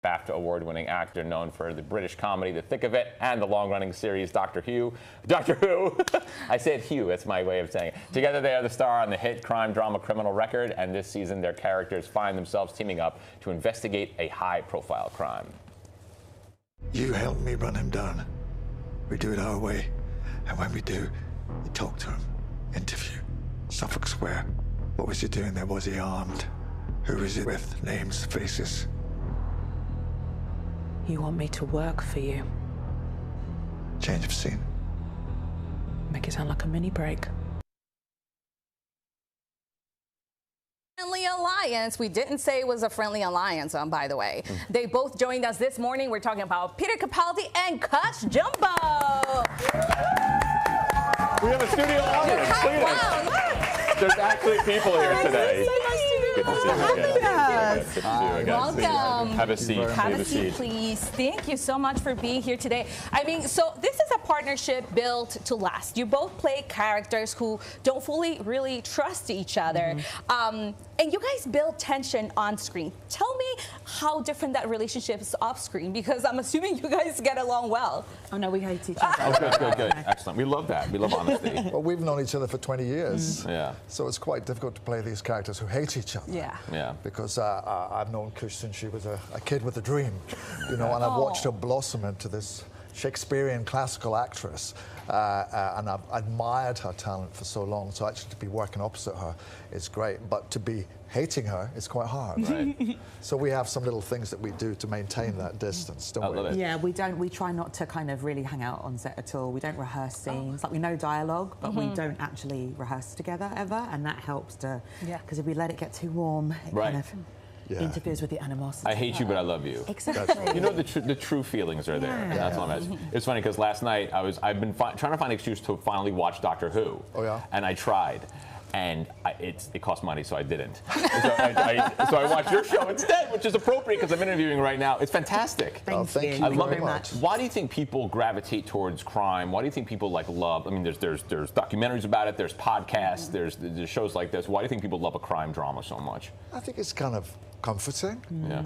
BAFTA award-winning actor known for the British comedy The Thick of It and the long-running series Doctor Who. I said Hugh, that's my way of saying it. Together they are the star on the hit crime drama Criminal Record, and this season their characters find themselves teaming up to investigate a high-profile crime. You help me run him down. We do it our way, and when we do, you talk to him, interview. Suffolk Square. What was he doing there? Was he armed? Who was he with? Names, faces. You want me to work for you? Change of scene. Make it sound like a mini break. Friendly alliance. We didn't say it was a friendly alliance, by the way. They both joined us this morning. We're talking about Peter Capaldi and Cush Jumbo. We have a studio audience. Wow, There's actually people here today. Good to see you again. Good to see you again. welcome. Have a seat. Have a seat, please. Thank you so much for being here today. I mean, so this is a partnership built to last. You both play characters who don't fully really trust each other. And you guys build tension on screen. Tell me how different that relationship is off screen, because I'm assuming you guys get along well. Oh no, we hate each other. Oh, good. Excellent. We love that. We love honesty. Well, we've known each other for 20 years. Yeah. So it's quite difficult to play these characters who hate each other. Yeah. Because I've known Cush since she was a kid with a dream, you know, and I've watched her blossom into this Shakespearean classical actress, and I've admired her talent for so long. So actually to be working opposite her is great, but to be hating her is quite hard. Right. So we have some little things that we do to maintain that distance, don't we? I love it. Yeah, we try not to kind of really hang out on set at all. We don't rehearse scenes. Like, we know dialogue, but we don't actually rehearse together ever, and that helps to, because if we let it get too warm, it kind of interferes with the animosity. I hate you, but I love you. Exactly. You know, the true feelings are there. Yeah. That's what I'm It's funny because last night I've been trying to find an excuse to finally watch Doctor Who. Oh yeah. And I tried. And it cost money, so I didn't. So I watched your show instead, which is appropriate because I'm interviewing right now. It's fantastic. Thank you. I love very it. much. Why do you think people gravitate towards crime? Why do you think people love? I mean, there's documentaries about it. There's podcasts. There's shows like this. Why do you think people love a crime drama so much? I think it's kind of comforting. Yeah.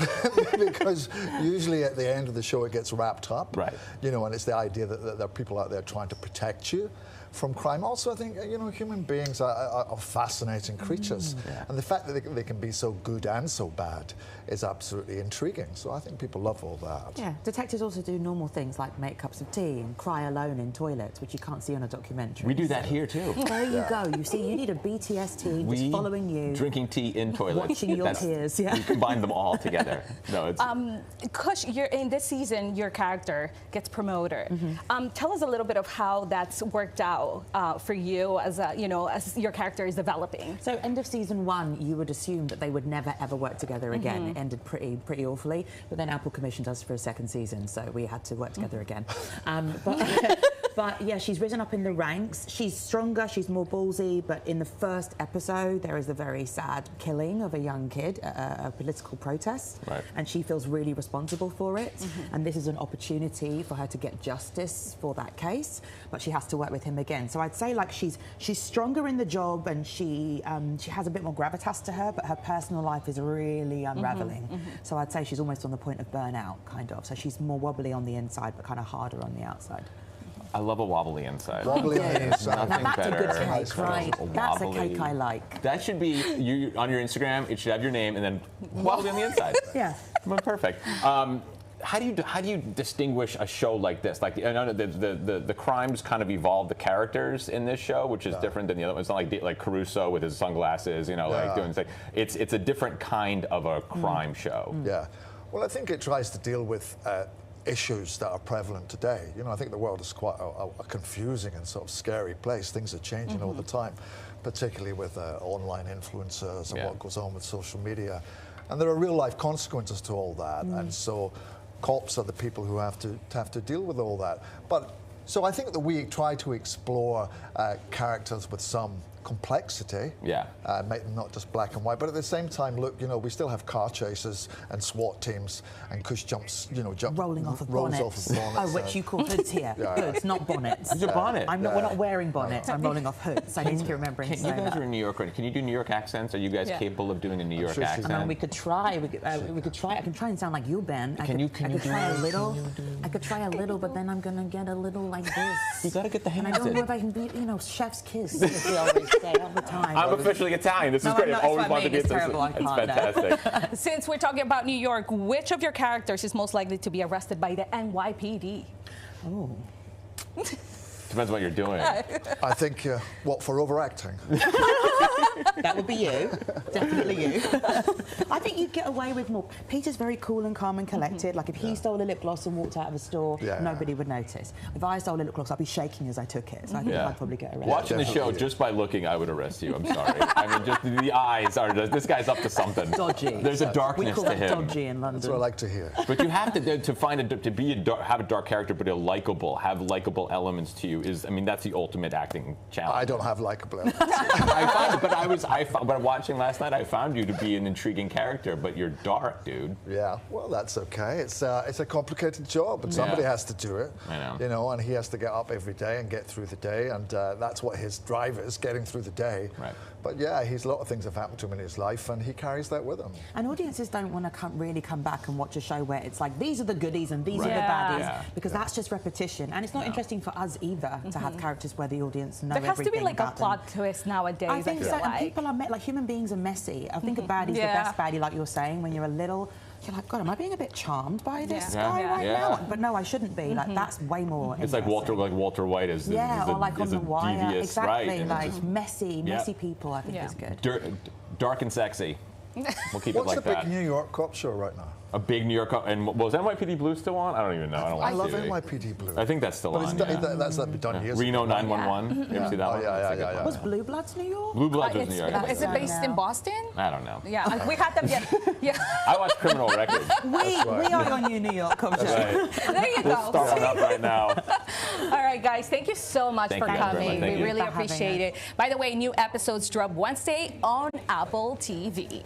Because usually at the end of the show it gets wrapped up. Right. You know, and it's the idea that there are people out there trying to protect you from crime. Also, I think, you know, human beings are fascinating creatures. And the fact that they can be so good and so bad is absolutely intriguing. So I think people love all that. Yeah, detectives also do normal things like make cups of tea and cry alone in toilets, which you can't see on a documentary. We do that here too. There you go. You see, you need a BTS team just following you. Drinking tea in toilets. Watching your tears, We combine them all together. No, it's... Kush, in this season, your character gets promoted. Tell us a little bit of how that's worked out for you as as your character is developing. So, end of season 1, you would assume that they would never ever work together again. It ended pretty awfully, but then Apple commissioned us for a second season, so we had to work together again. But yeah, she's risen up in the ranks. She's stronger, she's more ballsy, but in the first episode, there is a very sad killing of a young kid at a political protest. Right. And she feels really responsible for it. And this is an opportunity for her to get justice for that case, but she has to work with him again. So I'd say, like, she's stronger in the job, and she has a bit more gravitas to her, but her personal life is really unraveling. So I'd say she's almost on the point of burnout, kind of. So she's more wobbly on the inside, but kind of harder on the outside. I love a wobbly inside. Wobbly on the inside. Nothing That's better. a good cake, right? That's a cake I like. That should be you on your Instagram. It should have your name and then wobbly on the inside. Yeah. Well, perfect. How do you distinguish a show like this? Like, I know the crimes kind of evolve the characters in this show, which is different than the other one. It's not like Caruso with his sunglasses, you know, like doing things. It's a different kind of a crime show. Yeah. Well, I think it tries to deal with issues that are prevalent today. You know, I think the world is quite a confusing and sort of scary place. Things are changing all the time, particularly with online influencers and what goes on with social media. And there are real life consequences to all that. And so cops are the people who have to deal with all that. But so I think that we try to explore characters with some complexity. Yeah. Make them not just black and white, but at the same time, look, you know, we still have car chases and SWAT teams, and Cush jumps, you know, rolling off of rolls bonnets. off of bonnets. Oh, which you call hoods here. Hoods, not bonnets. It's a bonnet. We're not wearing bonnets. I'm rolling off hoods. I need to keep remembering to You say guys that. are in New York, right? Can you do New York accents? Are you guys capable of doing a New York sure she's accent? I mean, we could try. We could try. I can try and sound like you, Ben. I could try a little. I could try a little, but then I'm gonna get a little like this. You gotta get the hands And I don't in. know if I can be, you know, chef's kiss, as we always say all the time. I'm officially Italian. This is No, great. no, I've always it's what I wanted to mean. get It's terrible. I It's can't, fantastic. Since we're talking about New York, which of your characters is most likely to be arrested by the NYPD? Oh. Depends what you're doing. I think, what, for overacting? That would be you. Definitely you. I think you'd get away with more. Peter's very cool and calm and collected. Like if he stole a lip gloss and walked out of a store, nobody would notice. If I stole a lip gloss, I'd be shaking as I took it. So I think I'd probably get arrested. Watching the show, just by looking, I would arrest you. I'm sorry. I mean, just the eyes are just, this guy's up to something. Dodgy. There's a We darkness call to that him. dodgy in London. That's what I like to hear. But you have to find have a dark character, but have likable elements to you. I mean, that's the ultimate acting challenge. I don't have likable elements. But watching last night, I found you to be an intriguing character, but you're dark, dude. Yeah, well, that's okay. It's a complicated job, but somebody has to do it. I know. You know, and he has to get up every day and get through the day, and that's what his drive is, getting through the day. Right. But yeah, a lot of things have happened to him in his life, and he carries that with him. And audiences don't want to really come back and watch a show where it's like, these are the goodies and these are the Yeah. baddies, because that's just repetition. And it's not interesting for us either to have characters where the audience know There has to be everything like a about them. plot twist nowadays. I think feel so. And like. people are like human beings are messy. I think a baddie's the best baddie, like you're saying. When you're a little, you're like, God, am I being a bit charmed by this guy right now? But no, I shouldn't be. Like that's way more. It's like Walter White is or like on is the a wire. devious, Exactly. right? Like messy people. I think is good. Dark and sexy. We'll keep it What's like the that. big New York cop show right now? A big New York, and was NYPD Blue still on? I don't even know. I don't I watch love TV. NYPD Blue. I think that's still But on. that's been done years Reno ago. 911. You ever see that one? yeah, That's a good yeah. one. Was Blue Bloods New York? Blue Bloods was New York. Is it based in Boston? I don't know. Yeah, we had them. Yeah. I watch Criminal Record. We are your new New York Cop Show. Right. There you We'll go. start one up right now. All right, guys, thank you so much Thank for you very much. coming. Thank We you. really For having appreciate us. it. By the way, new episodes drop Wednesday on Apple TV.